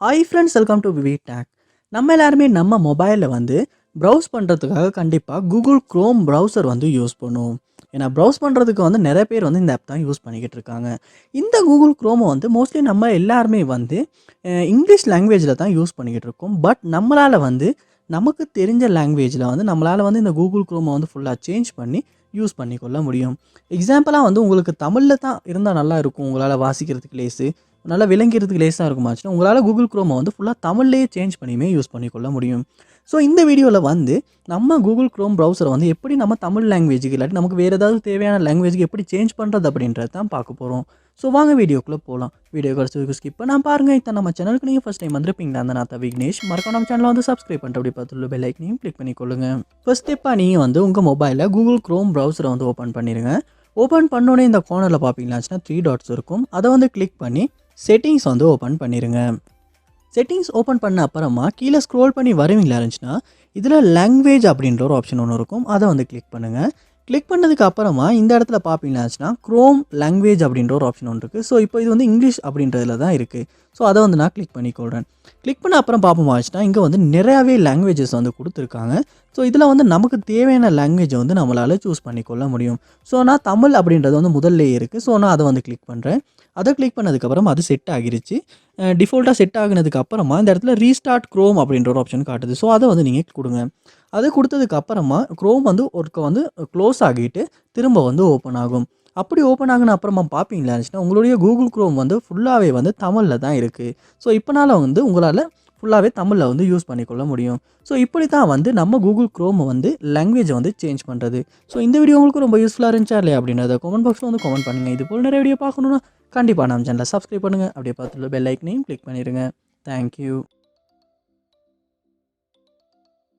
Hi friends, welcome to VividTech. நம்ம எல்லாருமே நம்ம மொபைலில் வந்து ப்ரௌஸ் பண்ணுறதுக்காக கண்டிப்பாக கூகுள் க்ரோம் ப்ரௌசர் வந்து யூஸ் பண்ணுவோம். ஏன்னா ப்ரௌஸ் பண்ணுறதுக்கு வந்து நிறைய பேர் வந்து இந்த ஆப் தான் யூஸ் பண்ணிக்கிட்டு இருக்காங்க. இந்த கூகுள் க்ரோமை வந்து மோஸ்ட்லி நம்ம எல்லாருமே வந்து இங்கிலீஷ் லாங்குவேஜில் தான் யூஸ் பண்ணிக்கிட்டு இருக்கோம். பட் நம்மளால் வந்து நமக்கு தெரிஞ்ச லாங்குவேஜில் வந்து நம்மளால் வந்து இந்த கூகுள் க்ரோமை வந்து ஃபுல்லாக சேஞ்ச் பண்ணி யூஸ் பண்ணிக்கொள்ள முடியும். எக்ஸாம்பிளாக வந்து உங்களுக்கு தமிழில் தான் இருந்தால் நல்லா இருக்கும், உங்களால் வாசிக்கிறதுக்கு லேஸு நல்லா விளங்கிறதுக்கு லேசாக இருக்குமாச்சுன்னா உங்களால் கூகுள் க்ரோமை வந்து ஃபுல்லாக தமிழ்லேயே சேஞ்ச் பண்ணியுமே யூஸ் பண்ணிக்கொள்ள முடியும். ஸோ இந்த வீடியோவில் வந்து நம்ம கூகுள் க்ரோம் ப்ரௌசரை வந்து எப்படி நம்ம தமிழ் லாங்குவேஜுக்கு இல்லாட்டி நமக்கு வேறு ஏதாவது தேவையான லாங்குவேஜுக்கு எப்படி சேஞ்ச் பண்ணுறது அப்படின்றது தான் பார்க்க போகிறோம். ஸோ வாங்க வீடியோக்குள்ளே போகலாம். வீடியோ கிடச்சதுக்கு ஸ்கிப் பண்ணால் பாருங்கள். இப்போ நம்ம சேனலுக்கு நீங்கள் ஃபஸ்ட் டைம் வந்துருப்பீங்களா, அந்த நான் விக்னேஷ். மறக்காம நம்ம சேனலை வந்து சப்ஸ்கிரைப் பண்ணிட்டு அப்படி பார்த்துள்ள பெல் ஐக்கனையும் கிளிக் பண்ணிக்கொள்ளுங்க. ஃபர்ஸ்ட் ஸ்டெப்பாக நீங்கள் வந்து உங்கள் மொபைலில் கூகுள் க்ரோம் ப்ரௌசரை வந்து ஓப்பன் பண்ணிடுங்க. ஓப்பன் பண்ணோன்னே இந்த கார்னரில் பார்ப்பீங்களாச்சுன்னா 3 டாட்ஸ் இருக்கும். அதை வந்து கிளிக் பண்ணி செட்டிங்ஸ் வந்து ஓப்பன் பண்ணிடுங்க. செட்டிங்ஸ் ஓப்பன் பண்ண அப்புறமா கீழே ஸ்க்ரோல் பண்ணி வருவீங்களா இருந்துச்சுன்னா இதில் லாங்குவேஜ் அப்படின்ற ஒரு ஆப்ஷன் ஒன்று இருக்கும். அதை வந்து கிளிக் பண்ணுங்கள். கிளிக் பண்ணதுக்கு அப்புறமா இந்த இடத்துல பார்ப்பீங்களாச்சுன்னா க்ரோம் லாங்குவேஜ் அப்படின்ற ஒரு ஆப்ஷன் ஒன்று இருக்குது. ஸோ இப்போ இது வந்து இங்கிலீஷ் அப்படின்றதுல தான் இருக்குது. ஸோ அதை வந்து நான் கிளிக் பண்ணிக்கொள்கிறேன். கிளிக் பண்ண அப்புறம் பார்ப்போமாச்சுன்னா இங்கே வந்து நிறையாவே லாங்குவேஜஸ் வந்து கொடுத்துருக்காங்க. ஸோ இதில் வந்து நமக்கு தேவையான லாங்குவேஜை வந்து நம்மளால் சூஸ் பண்ணிக்கொள்ள முடியும். ஸோ நான் தமிழ் அப்படின்றது வந்து முதல்லே இருக்குது. ஸோ நான் அதை வந்து கிளிக் பண்ணுறேன். அதை கிளிக் பண்ணதுக்கப்புறம் அது செட் ஆகிருச்சு. டிஃபால்ட்டாக செட் ஆகினதுக்கு அப்புறமா இந்த இடத்துல ரீஸ்டார்ட் க்ரோம் அப்படின்ற ஒரு ஆப்ஷன் காட்டுது. ஸோ அதை வந்து நீங்கள் கொடுங்க. அதை கொடுத்ததுக்கு அப்புறமா க்ரோம் வந்து ஒருக்க வந்து க்ளோஸ் ஆகிட்டு திரும்ப வந்து ஓப்பன் ஆகும். அப்படி ஓப்பன் ஆகின அப்புறமா பார்ப்பீங்களா இருந்துச்சுன்னா உங்களுடைய கூகுள் க்ரோம் வந்து ஃபுல்லாகவே வந்து தமிழில் தான் இருக்குது. ஸோ இப்போனால வந்து உங்களால் ஃபுல்லாகவே தமிழில் வந்து யூஸ் பண்ணிக்கொள்ள முடியும். ஸோ இப்படி தான் வந்து நம்ம கூகுள் க்ரோமை வந்து லாங்குவேஜை வந்து சேஞ்ச் பண்ணுறது. ஸோ இந்த வீடியோ உங்களுக்கு ரொம்ப யூஸ்ஃபுல்லாக இருந்துச்சா இல்லையா அப்படின்றத கமெண்ட் பாக்ஸில் வந்து கமெண்ட் பண்ணுங்கள். இது போல் நிறைய வீடியோ பார்க்கணுன்னா கண்டிப்பாக நம்ம சேனலை சப்ஸ்கிரைப் பண்ணுங்கள். அப்படியே பார்த்துட்டு பெல் ஐக்கனையும் கிளிக் பண்ணிடுங்க. தேங்க்யூ.